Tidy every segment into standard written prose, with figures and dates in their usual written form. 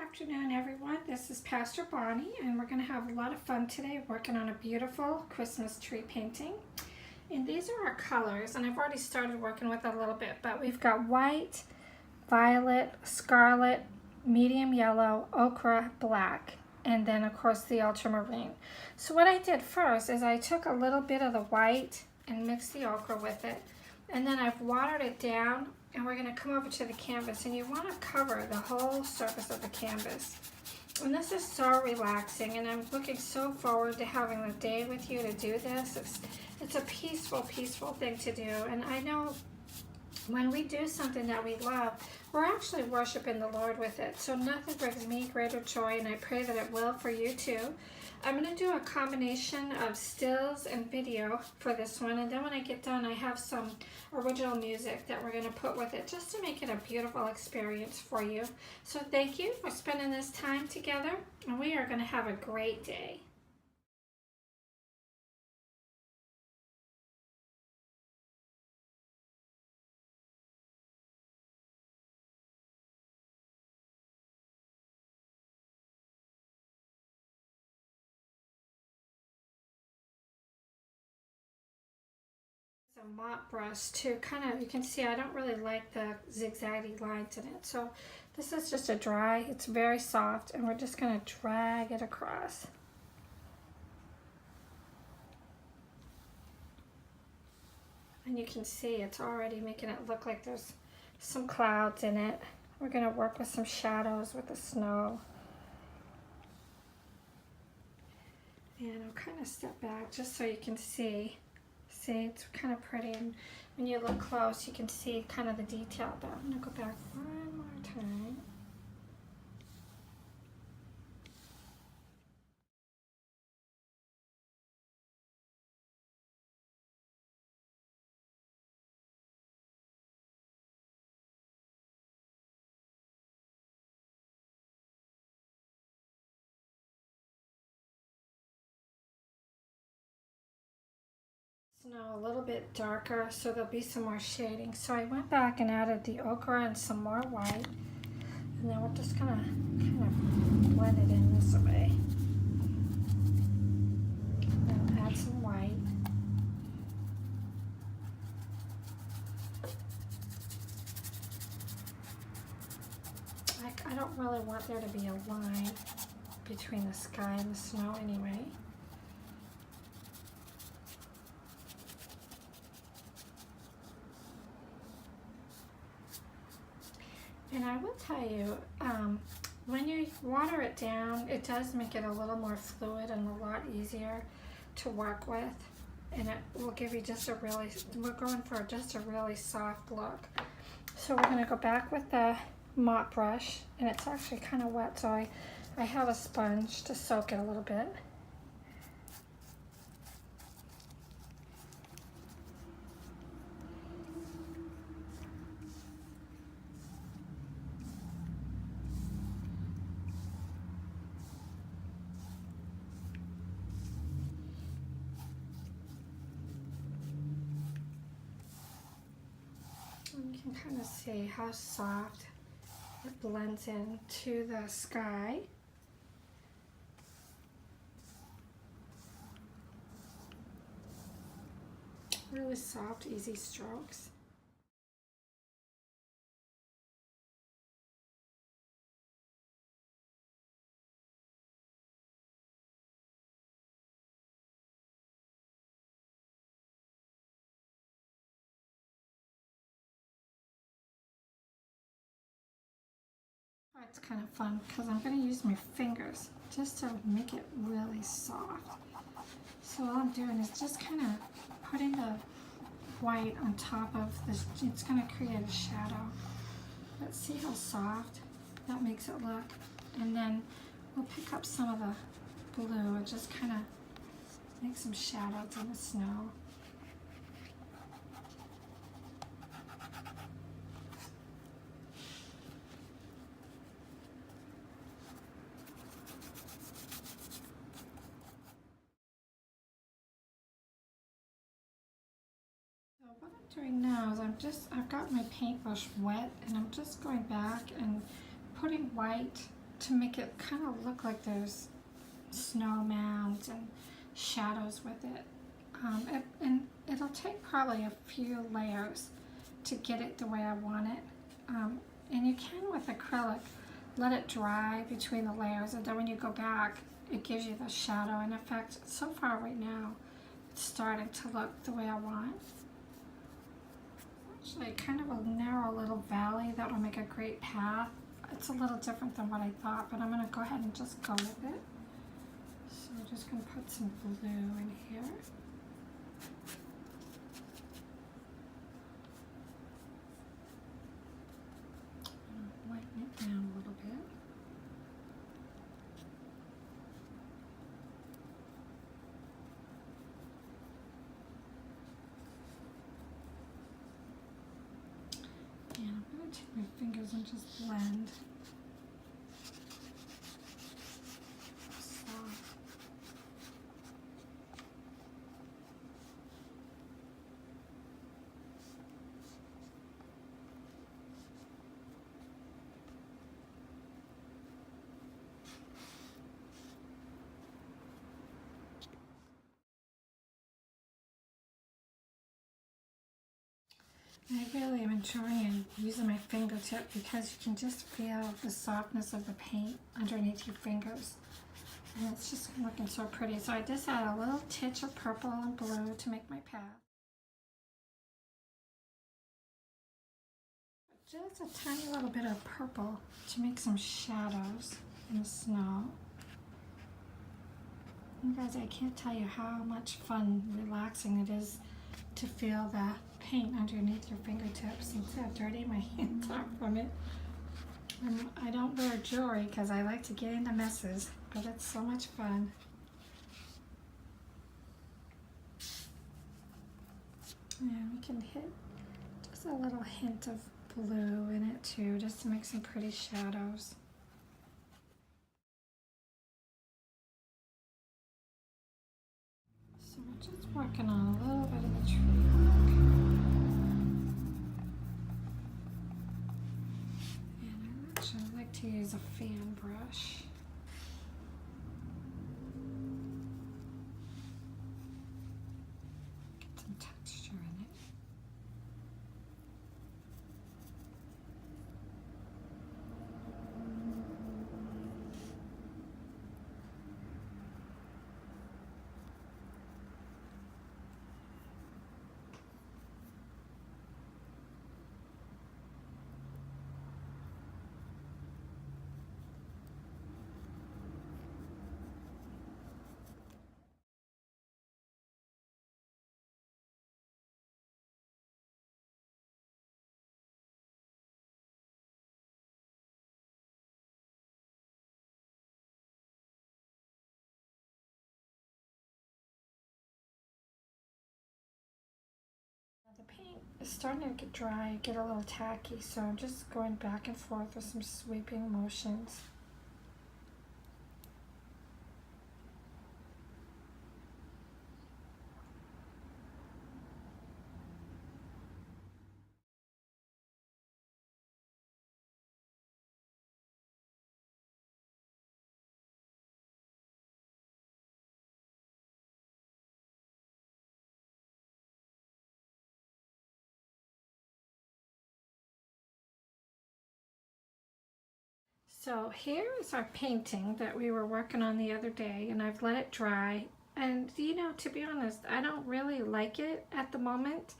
afternoon, everyone. This is Pastor Bonnie, and we're going to have a lot of fun today working on a beautiful Christmas tree painting. And these are our colors, and I've already started working with a little bit, but we've got white, violet, scarlet, medium yellow, ochre, black, and then of course the ultramarine. So what I did first is I took a little bit of the white and mixed the ochre with it, and then I've watered it down, and we're going to come over to the canvas, and you want to cover the whole surface of the canvas. And this is so relaxing, and I'm looking so forward to having the day with you to do this. It's a peaceful thing to do, and I know when we do something that we love, we're actually worshiping the Lord with it. So nothing brings me greater joy, and I pray that it will for you too. I'm going to do a combination of stills and video for this one, and then when I get done, I have some original music that we're going to put with it just to make it a beautiful experience for you. So thank you for spending this time together, and we are going to have a great day. A mop brush to kind of, you can see I don't really like the zigzaggy lines in it, so this is just a dry, it's very soft, and we're just going to drag it across. And you can see it's already making it look like there's some clouds in it. We're going to work with some shadows with the snow. And I'll kind of step back just so you can see. See, it's kind of pretty, and when you look close, you can see kind of the detail, but I'm going to go back one more time. Snow a little bit darker, so there'll be some more shading. So I went back and added the ochre and some more white, and then we're just gonna kind of blend it in this way. Then add some white. I don't really want there to be a line between the sky and the snow anyway. And I will tell you, when you water it down, it does make it a little more fluid and a lot easier to work with. And it will give you just a really, we're going for just a really soft look. So we're going to go back with the mop brush, and it's actually kind of wet, so I have a sponge to soak it a little bit. You can kind of see how soft it blends into the sky. Really soft, easy strokes. It's kind of fun because I'm going to use my fingers just to make it really soft. So all I'm doing is just kind of putting the white on top of this. It's going to create a shadow. Let's see how soft that makes it look. And then we'll pick up some of the blue and just kind of make some shadows in the snow. What I'm doing now is I've got my paintbrush wet, and I'm just going back and putting white to make it kind of look like there's snow mounds and shadows with it. And it'll take probably a few layers to get it the way I want it. And you can, with acrylic, let it dry between the layers, and then when you go back, it gives you the shadow. And in fact, so far right now, it's starting to look the way I want. Actually, kind of a narrow little valley that will make a great path. It's a little different than what I thought, but I'm going to go ahead and just go with it. So I'm just going to put some blue in here. Lighten it down a little bit. And I'm going to take my fingers and just blend. I really am enjoying using my fingertip because you can just feel the softness of the paint underneath your fingers. And it's just looking so pretty. So I just add a little titch of purple and blue to make my path. Just a tiny little bit of purple to make some shadows in the snow. You guys, I can't tell you how much fun, relaxing it is to feel the paint underneath your fingertips instead of dirtying my hands off from it. I don't wear jewelry because I like to get into messes, but it's so much fun. And we can hit just a little hint of blue in it too, just to make some pretty shadows. So we're just working on a little bit of the tree look. And I actually like to use a fan brush. Get some texture in it. The paint is starting to get dry, get a little tacky, so I'm just going back and forth with some sweeping motions. So here is our painting that we were working on the other day, and I've let it dry. And you know, to be honest, I don't really like it at the moment.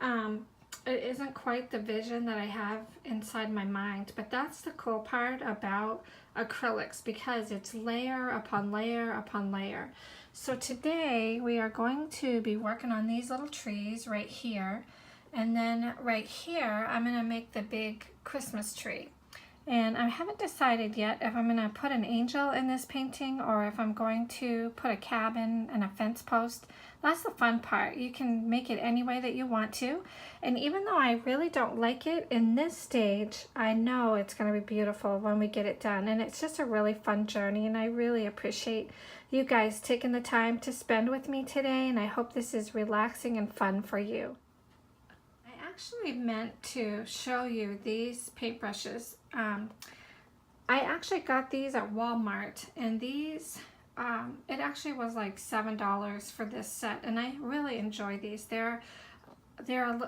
It isn't quite the vision that I have inside my mind, but that's the cool part about acrylics, because it's layer upon layer upon layer. So today we are going to be working on these little trees right here, and then right here I'm going to make the big Christmas tree. And I haven't decided yet if I'm going to put an angel in this painting or if I'm going to put a cabin and a fence post. That's the fun part. You can make it any way that you want to. And even though I really don't like it in this stage, I know it's going to be beautiful when we get it done. And it's just a really fun journey, and I really appreciate you guys taking the time to spend with me today, and I hope this is relaxing and fun for you. I actually meant to show you these paintbrushes I actually got these at Walmart, and these, it actually was like $7 for this set, and I really enjoy these. They're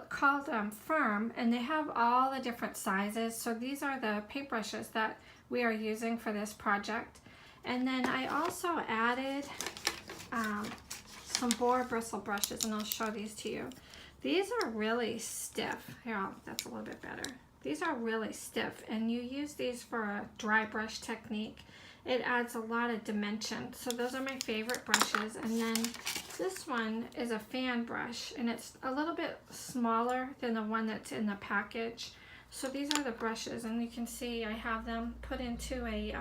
called Firm, and they have all the different sizes. So these are the paintbrushes that we are using for this project. And then I also added some Boar bristle brushes, and I'll show these to you. These are really stiff. Here, that's a little bit better. These are really stiff, and you use these for a dry brush technique. It adds a lot of dimension. So those are my favorite brushes. And then this one is a fan brush, and it's a little bit smaller than the one that's in the package. So these are the brushes, and you can see I have them put into a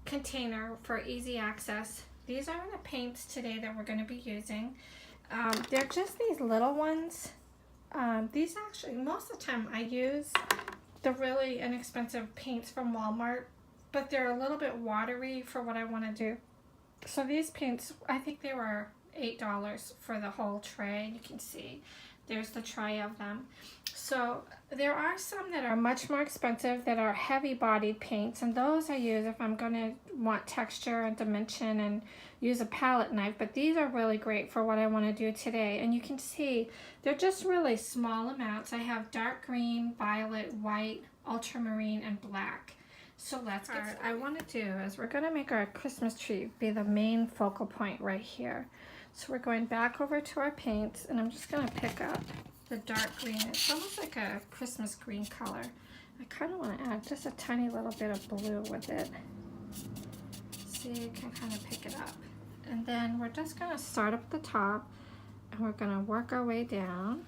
container for easy access. These are the paints today that we're going to be using. They're just these little ones. These actually, most of the time I use the really inexpensive paints from Walmart, but they're a little bit watery for what I want to do. So these paints, I think they were $8 for the whole tray. You can see there's the tray of them. So there are some that are much more expensive that are heavy bodied paints, and those I use if I'm going to want texture and dimension and use a palette knife. But these are really great for what I want to do today. And you can see they're just really small amounts. I have dark green, violet, white, ultramarine, and black. So let's get started. What I want to do is we're going to make our Christmas tree be the main focal point right here. So we're going back over to our paints, and I'm just going to pick up the dark green. It's almost like a Christmas green color. I kind of want to add just a tiny little bit of blue with it. See, you can kind of pick it up. And then we're just going to start up the top, and we're going to work our way down.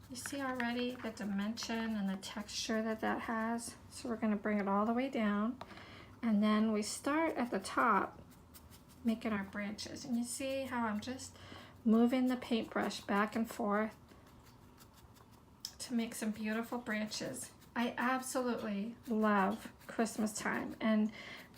You see already the dimension and the texture that that has. So we're going to bring it all the way down. And then we start at the top making our branches. And you see how I'm just moving the paintbrush back and forth to make some beautiful branches. I absolutely love Christmas time. And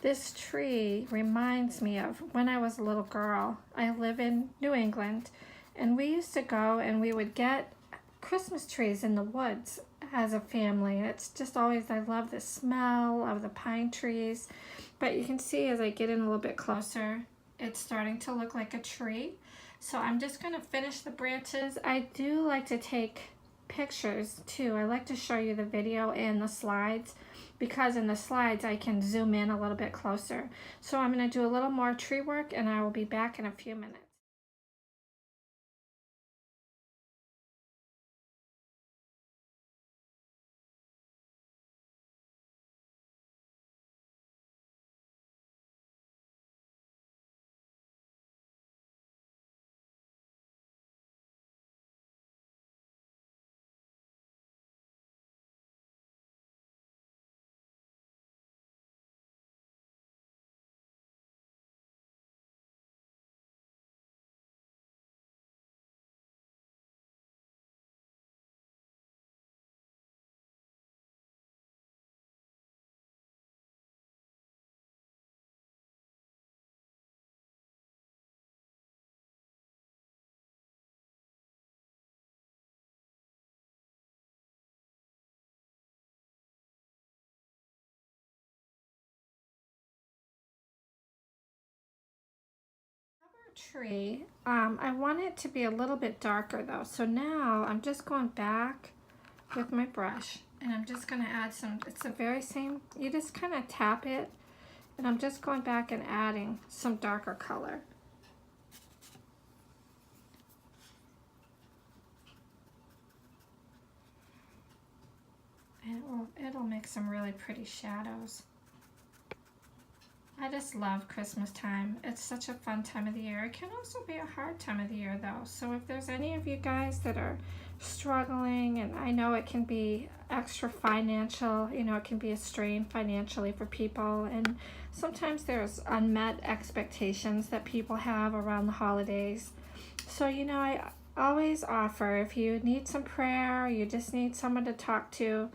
this tree reminds me of when I was a little girl. I live in New England, and we used to go and we would get Christmas trees in the woods as a family. It's just always, I love the smell of the pine trees. But you can see as I get in a little bit closer, it's starting to look like a tree. So I'm just going to finish the branches. I do like to take pictures too. I like to show you the video and the slides, because in the slides I can zoom in a little bit closer. So I'm going to do a little more tree work, and I will be back in a few minutes. Tree. I want it to be a little bit darker though. So now I'm just going back with my brush, and I'm just going to add some, it's the very same, you just kind of tap it, and I'm just going back and adding some darker color. And it'll make some really pretty shadows. I just love Christmas time. It's such a fun time of the year. It can also be a hard time of the year though. So if there's any of you guys that are struggling, and I know it can be extra financial, you know, it can be a strain financially for people, and sometimes there's unmet expectations that people have around the holidays. So, you know, I always offer, if you need some prayer, you just need someone to talk to,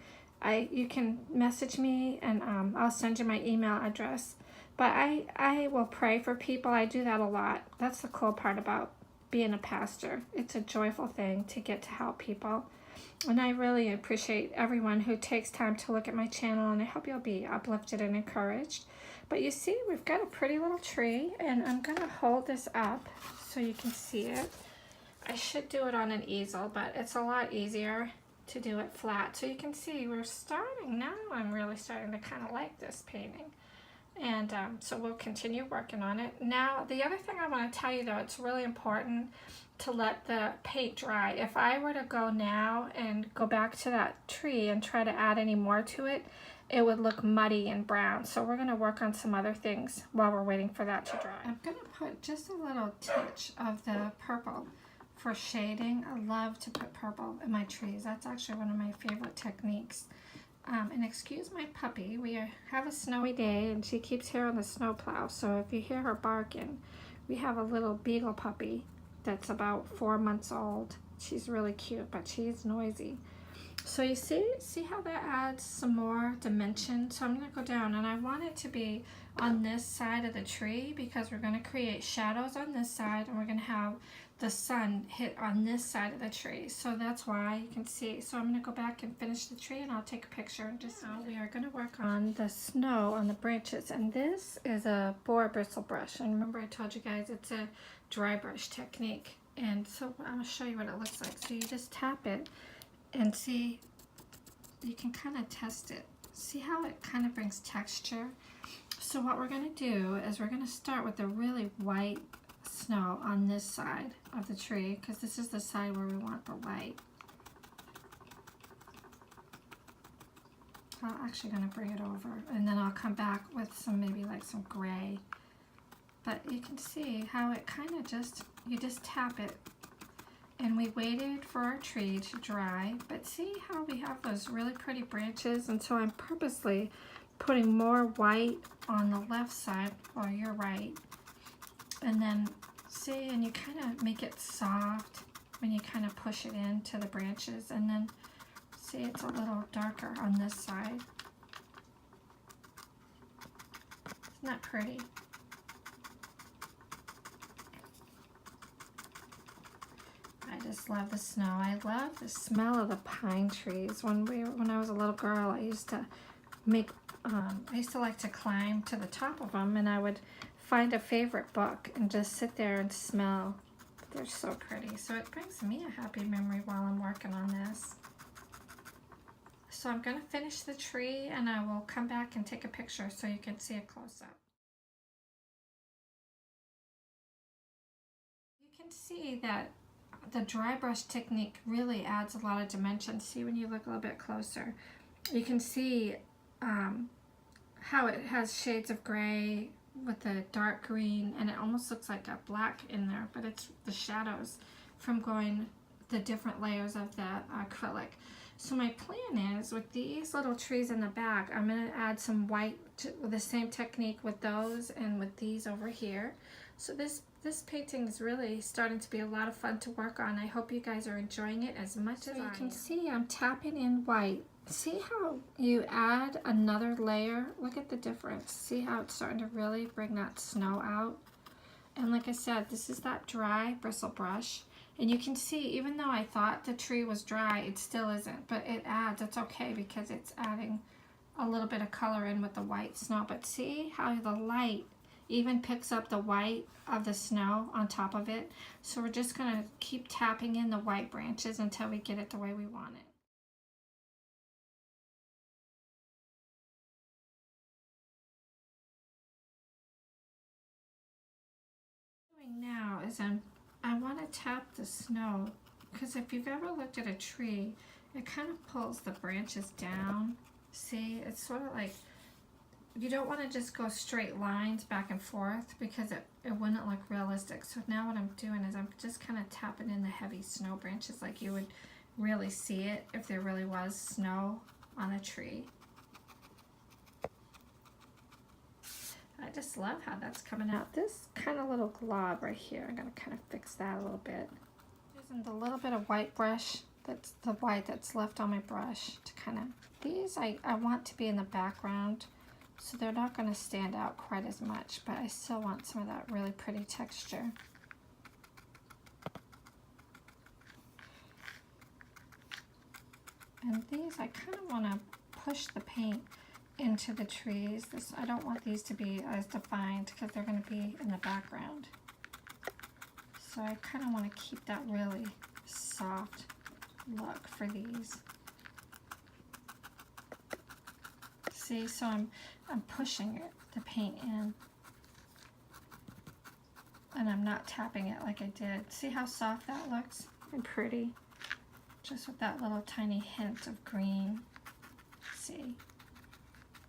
you can message me, and I'll send you my email address. But I will pray for people. I do that a lot. That's the cool part about being a pastor. It's a joyful thing to get to help people. And I really appreciate everyone who takes time to look at my channel, and I hope you'll be uplifted and encouraged. But you see, we've got a pretty little tree, and I'm going to hold this up so you can see it. I should do it on an easel, but it's a lot easier to do it flat. So you can see we're starting now. I'm really starting to kind of like this painting. And so we'll continue working on it. Now, the other thing I want to tell you, though, it's really important to let the paint dry. If I were to go now and go back to that tree and try to add any more to it, it would look muddy and brown. So we're going to work on some other things while we're waiting for that to dry. I'm going to put just a little touch of the purple for shading. I love to put purple in my trees. That's actually one of my favorite techniques. And excuse my puppy, we have a snowy day and she keeps here on the snowplow. So if you hear her barking, we have a little beagle puppy that's about 4 months old. She's really cute, but she's noisy. So you see how that adds some more dimension? So I'm going to go down, and I want it to be on this side of the tree because we're going to create shadows on this side, and we're going to have the sun hit on this side of the tree. So that's why you can see. So I'm going to go back and finish the tree, and I'll take a picture. And just now we are going to work on the snow on the branches, and this is a Boar bristle brush. And remember I told you guys it's a dry brush technique. And so I'm going to show you what it looks like. So you just tap it and see, you can kind of test it. See how it kind of brings texture? So what we're going to do is we're going to start with the really white snow on this side of the tree, because this is the side where we want the white. I'm actually going to bring it over, and then I'll come back with some, maybe like some gray. But you can see how it kind of just, you just tap it. And we waited for our tree to dry, but see how we have those really pretty branches? And so I'm purposely putting more white on the left side, or your right. And then see, and you kind of make it soft when you kind of push it into the branches. And then see, it's a little darker on this side. Isn't that pretty? I just love the snow. I love the smell of the pine trees. When I was a little girl, I used to make, I used to like to climb to the top of them, and I would find a favorite book and just sit there and smell. They're so pretty. So it brings me a happy memory while I'm working on this. So I'm going to finish the tree, and I will come back and take a picture so you can see a close-up. You can see that the dry brush technique really adds a lot of dimension. See, when you look a little bit closer, you can see how it has shades of gray with the dark green, and it almost looks like a black in there, but it's the shadows from going the different layers of the acrylic. So my plan is, with these little trees in the back, I'm going to add some white with the same technique with those and with these over here. So this painting is really starting to be a lot of fun to work on. I hope you guys are enjoying it as much as I am. You can see I'm tapping in white. See how you add another layer? Look at the difference. See how it's starting to really bring that snow out? And like I said, this is that dry bristle brush. And you can see, even though I thought the tree was dry, it still isn't. But it adds, it's okay because it's adding a little bit of color in with the white snow. But see how the light even picks up the white of the snow on top of it. So we're just going to keep tapping in the white branches until we get it the way we want it. What I'm doing now is I want to tap the snow, because if you've ever looked at a tree, it kind of pulls the branches down. See, it's sort of like, you don't want to just go straight lines back and forth because it wouldn't look realistic. So now what I'm doing is I'm just kind of tapping in the heavy snow branches like you would really see it if there really was snow on a tree. I just love how that's coming out. This kind of little glob right here, I'm going to kind of fix that a little bit. Using the little bit of white brush, that's the white that's left on my brush, to kind of, these I want to be in the background, so they're not going to stand out quite as much, but I still want some of that really pretty texture. And these, I kind of want to push the paint into the trees. I don't want these to be as defined because they're going to be in the background. So I kind of want to keep that really soft look for these. See, so I'm pushing it, the paint in, and I'm not tapping it like I did. See how soft that looks and pretty? Just with that little tiny hint of green. See?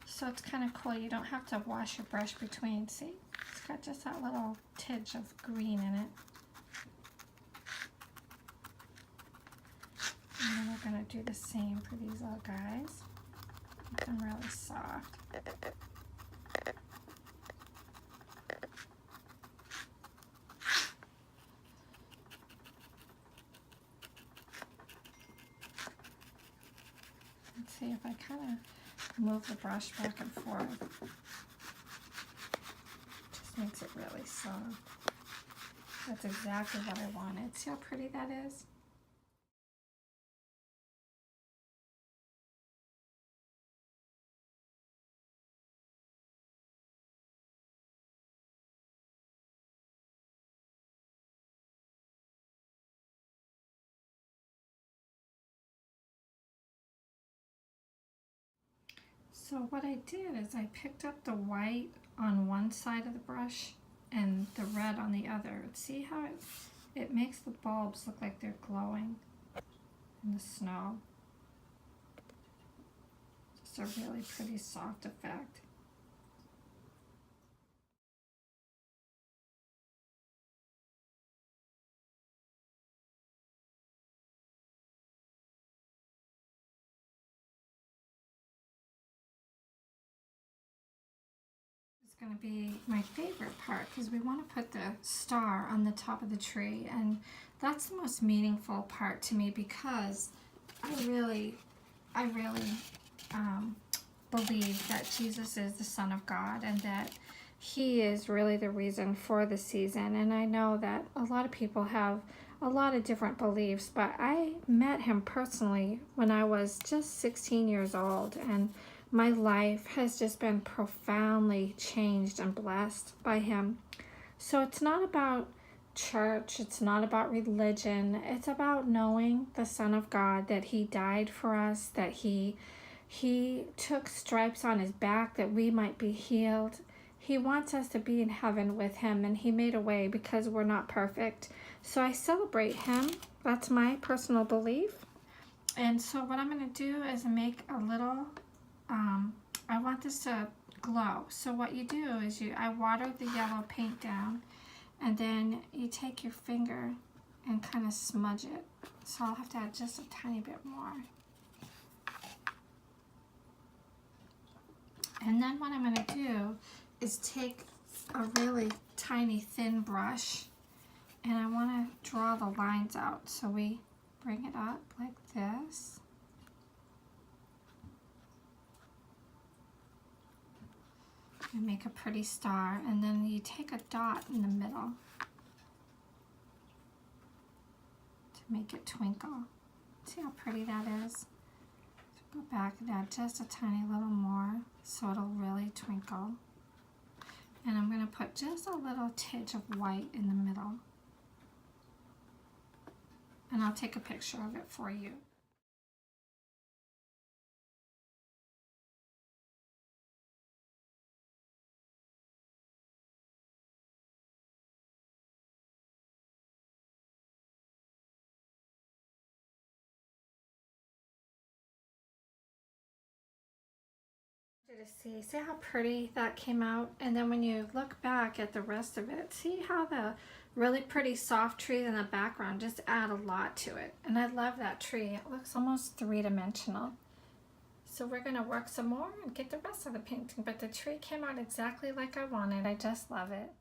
So it's kind of cool. You don't have to wash your brush between. See? It's got just that little tinge of green in it. And then we're going to do the same for these little guys. Make them really soft. Let's see if I kind of move the brush back and forth. Just makes it really soft. That's exactly what I wanted. See how pretty that is? So what I did is I picked up the white on one side of the brush and the red on the other. See how it makes the bulbs look like they're glowing in the snow. Just a really pretty soft effect. Going to be my favorite part because we want to put the star on the top of the tree, and that's the most meaningful part to me because I really believe that Jesus is the Son of God and that he is really the reason for the season. And I know that a lot of people have a lot of different beliefs, but I met him personally when I was just 16 years old, and my life has just been profoundly changed and blessed by him. So it's not about church, it's not about religion, it's about knowing the Son of God, that he died for us, that he took stripes on his back that we might be healed. He wants us to be in heaven with him, and he made a way because we're not perfect. So I celebrate him. That's my personal belief. And so what I'm going to do is make a little I want this to glow. So what you do is I water the yellow paint down, and then you take your finger and kind of smudge it. So I'll have to add just a tiny bit more. And then what I'm going to do is take a really tiny thin brush, and I want to draw the lines out. So we bring it up like this. And make a pretty star, and then you take a dot in the middle to make it twinkle. See how pretty that is? So go back and add just a tiny little more so it'll really twinkle. And I'm going to put just a little tinge of white in the middle. And I'll take a picture of it for you. See how pretty that came out? And then when you look back at the rest of it, see how the really pretty soft trees in the background just add a lot to it. And I love that tree. It looks almost three-dimensional. So we're going to work some more and get the rest of the painting. But the tree came out exactly like I wanted. I just love it.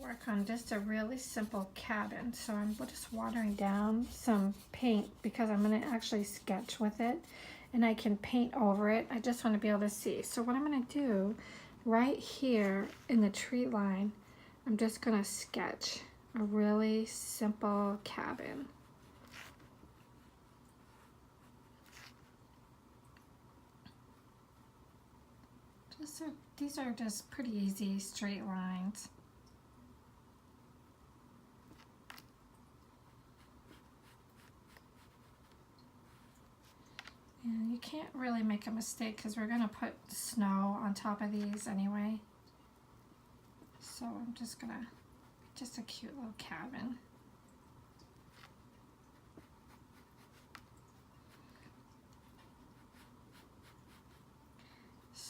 Work on just a really simple cabin. So I'm just watering down some paint because I'm going to actually sketch with it, and I can paint over it. I just want to be able to see. So what I'm going to do right here in the tree line, I'm just going to sketch a really simple cabin. These are just pretty easy straight lines. And you can't really make a mistake because we're going to put snow on top of these anyway. So I'm just going to, just a cute little cabin.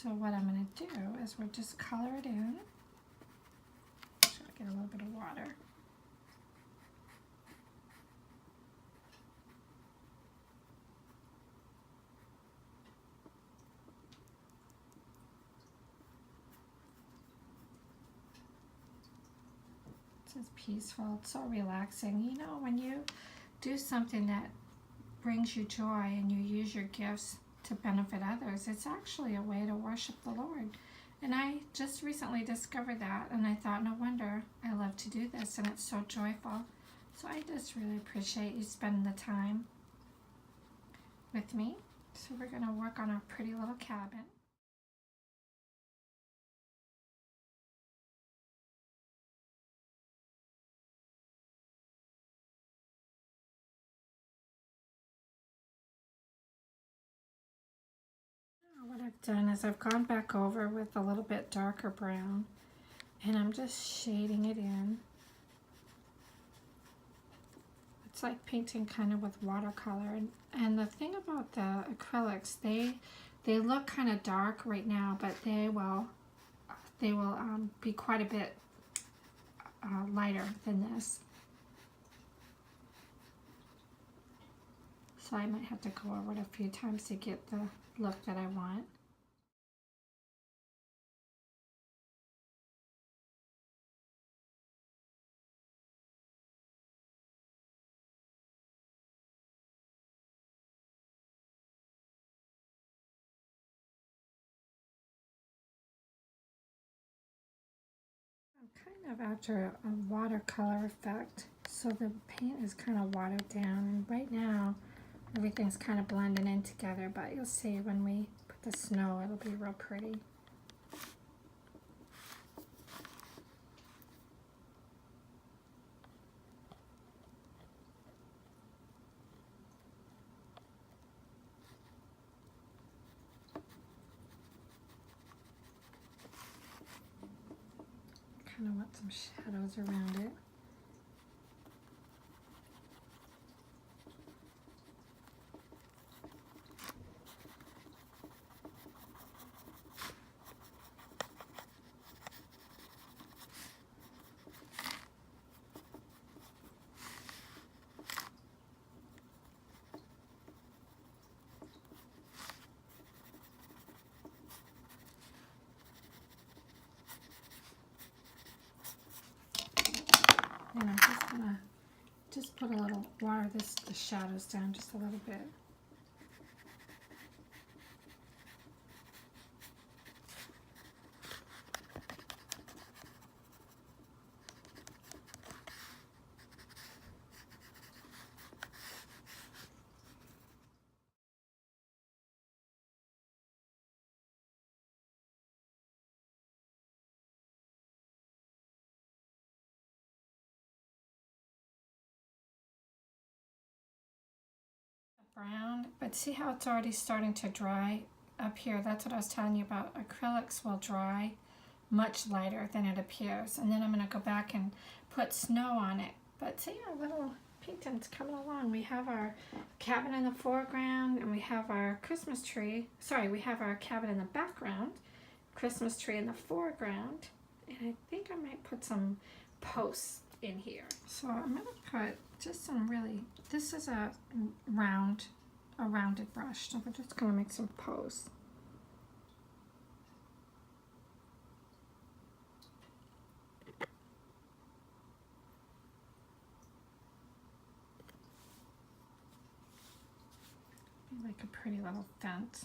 So what I'm going to do is we'll just color it in. Try to get a little bit of water. It's just peaceful. It's so relaxing. You know, when you do something that brings you joy and you use your gifts to benefit others, it's actually a way to worship the Lord. And I just recently discovered that, and I thought, no wonder I love to do this, and it's so joyful. So I just really appreciate you spending the time with me. So we're going to work on our pretty little cabin. What I've done is I've gone back over with a little bit darker brown, and I'm just shading it in. It's like painting kind of with watercolor. And the thing about the acrylics, they look kind of dark right now, but they will be quite a bit lighter than this. So I might have to go over it a few times to get the look that I want. I'm kind of after a watercolor effect, so the paint is kind of watered down, and right now everything's kind of blending in together, but you'll see when we put the snow, it'll be real pretty. Kind of want some shadows around it. And I'm just gonna put a little water the shadows down just a little bit. Brown, but see how it's already starting to dry up here? That's what I was telling you about. Acrylics will dry much lighter than it appears, and then I'm going to go back and put snow on it. But see, our little painting's coming along. We have our cabin in the foreground, and we have our Christmas tree. Sorry, we have our cabin in the background, Christmas tree in the foreground, and I think I might put some posts in here. So I'm going to put just some really, this is a rounded brush, so we're just going to make some posts. Like a pretty little fence.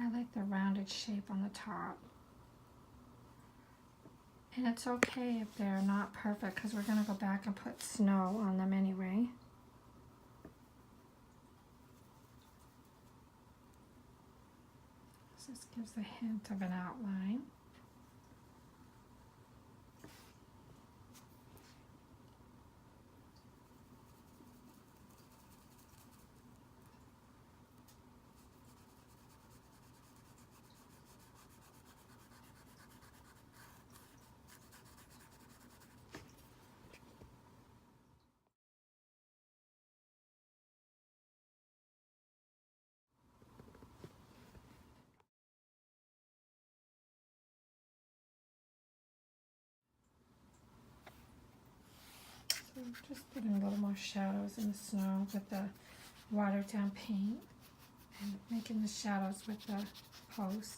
I like the rounded shape on the top. And it's okay if they're not perfect because we're going to go back and put snow on them anyway. So this gives a hint of an outline. So just putting a little more shadows in the snow with the watered down paint and making the shadows with the posts.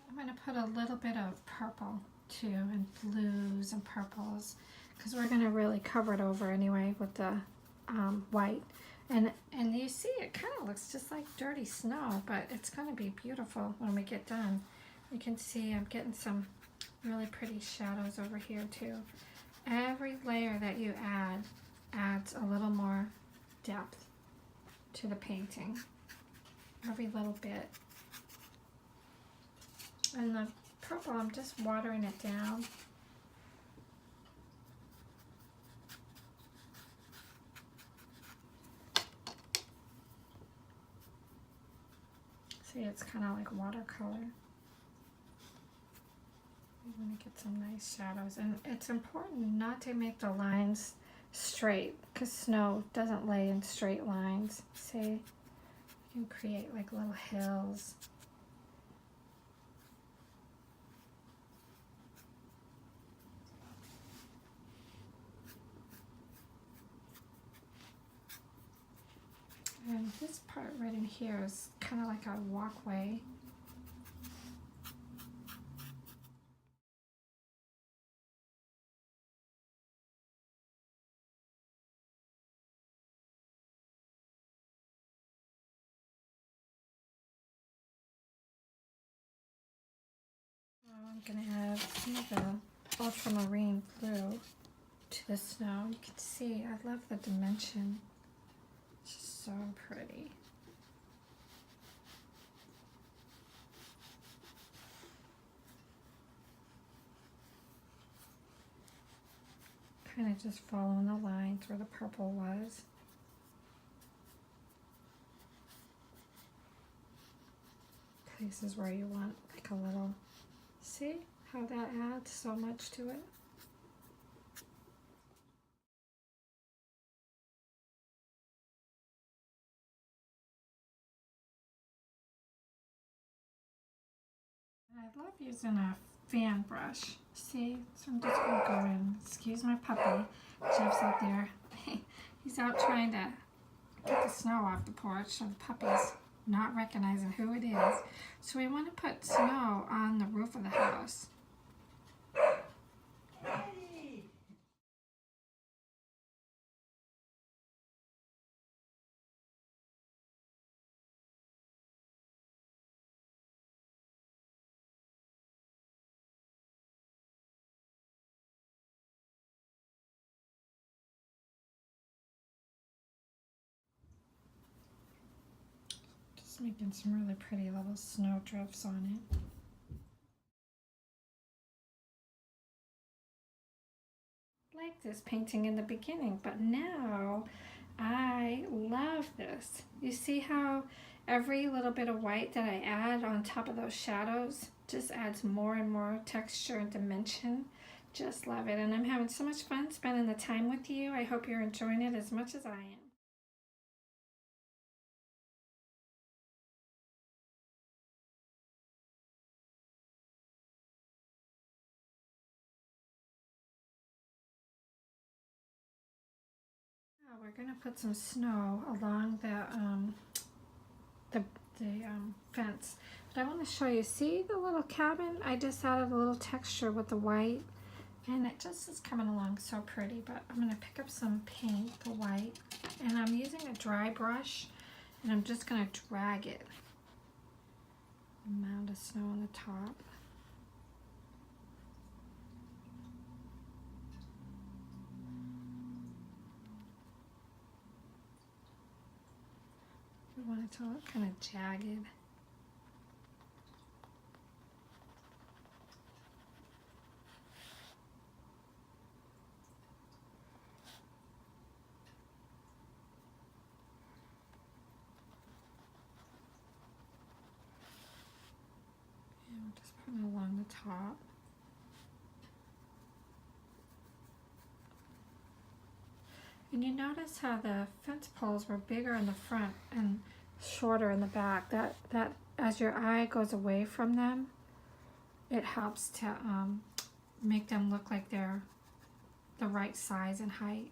I'm going to put a little bit of purple too, and blues and purples, because we're going to really cover it over anyway with the white. And you see it kind of looks just like dirty snow, but it's going to be beautiful when we get done. You can see I'm getting some really pretty shadows over here too. Every layer that you add adds a little more depth to the painting. Every little bit. And the purple, I'm just watering it down. See, it's kind of like watercolor. You want to get some nice shadows. And it's important not to make the lines straight, because snow doesn't lay in straight lines. See, you can create like little hills. And this part right in here is kind of like a walkway. I'm going to add some of the ultramarine blue to the snow. You can see, I love the dimension. It's just so pretty. Kind of just following the lines where the purple was. Places where you want like a little, see how that adds so much to it? I love using a fan brush. See, so I'm just gonna go in. Excuse my puppy. Jeff's out there. He's out trying to get the snow off the porch, so the puppy's not recognizing who it is. So we want to put snow on the roof of the house. Just making some really pretty little snow drifts on it. Like this painting in the beginning, but now I love this. You see how every little bit of white that I add on top of those shadows just adds more and more texture and dimension. Just love it, and I'm having so much fun spending the time with you. I hope you're enjoying it as much as I am. Now we're going to put some snow along the fence. But I want to show you, see the little cabin? I just added a little texture with the white, And it just is coming along so pretty, but I'm going to pick up some paint, the white, and I'm using a dry brush, and I'm just going to drag it. A mound of snow on the top. We want it to look kind of jagged. Just put it along the top. And you notice how the fence poles were bigger in the front and shorter in the back. That as your eye goes away from them, it helps to make them look like they're the right size and height.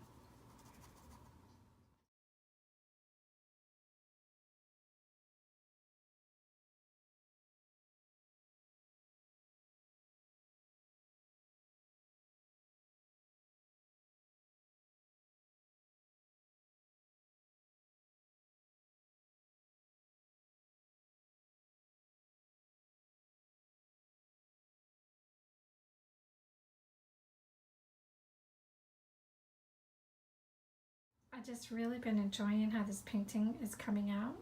I've just really been enjoying how this painting is coming out,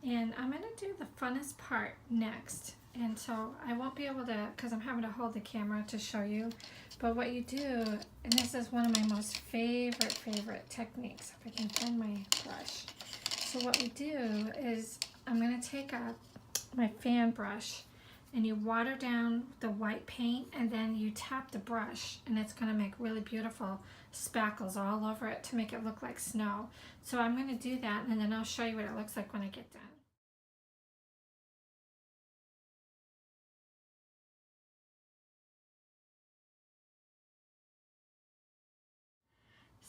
and I'm going to do the funnest part next. And so I won't be able to, because I'm having to hold the camera to show you, but what you do, and this is one of my most favorite techniques, if I can find my brush. So what we do is I'm going to take my fan brush, and you water down the white paint, and then you tap the brush, and it's going to make really beautiful spackles all over it to make it look like snow. So I'm going to do that, and then I'll show you what it looks like when I get done.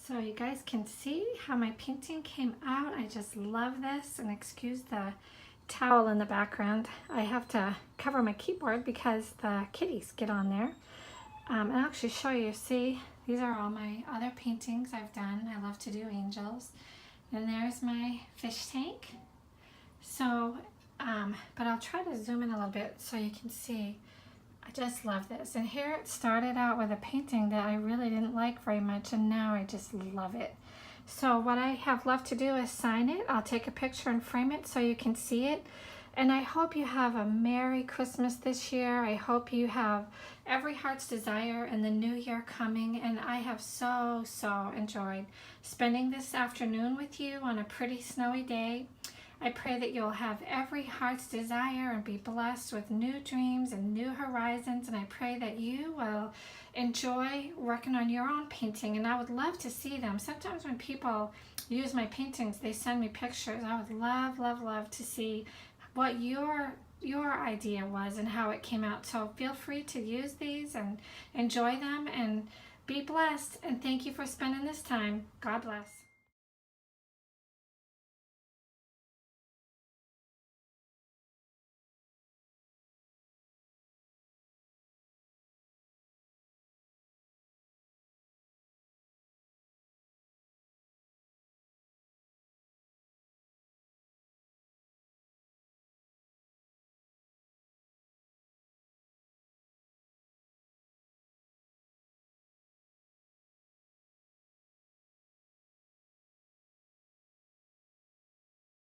So you guys can see how my painting came out. I just love this, and excuse the towel in the background. I have to cover my keyboard because the kitties get on there. And I'll actually show you. See, these are all my other paintings I've done. I love to do angels. And there's my fish tank. So, but I'll try to zoom in a little bit so you can see. I just love this. And here it started out with a painting that I really didn't like very much, and now I just love it. So what I have left to do is sign it. I'll take a picture and frame it so you can see it. And I hope you have a Merry Christmas this year. I hope you have every heart's desire and the new year coming. And I have so enjoyed spending this afternoon with you on a pretty snowy day. I pray that you'll have every heart's desire and be blessed with new dreams and new horizons. And I pray that you will enjoy working on your own painting. And I would love to see them. Sometimes when people use my paintings, they send me pictures. I would love to see what your idea was and how it came out. So feel free to use these and enjoy them and be blessed. And thank you for spending this time. God bless.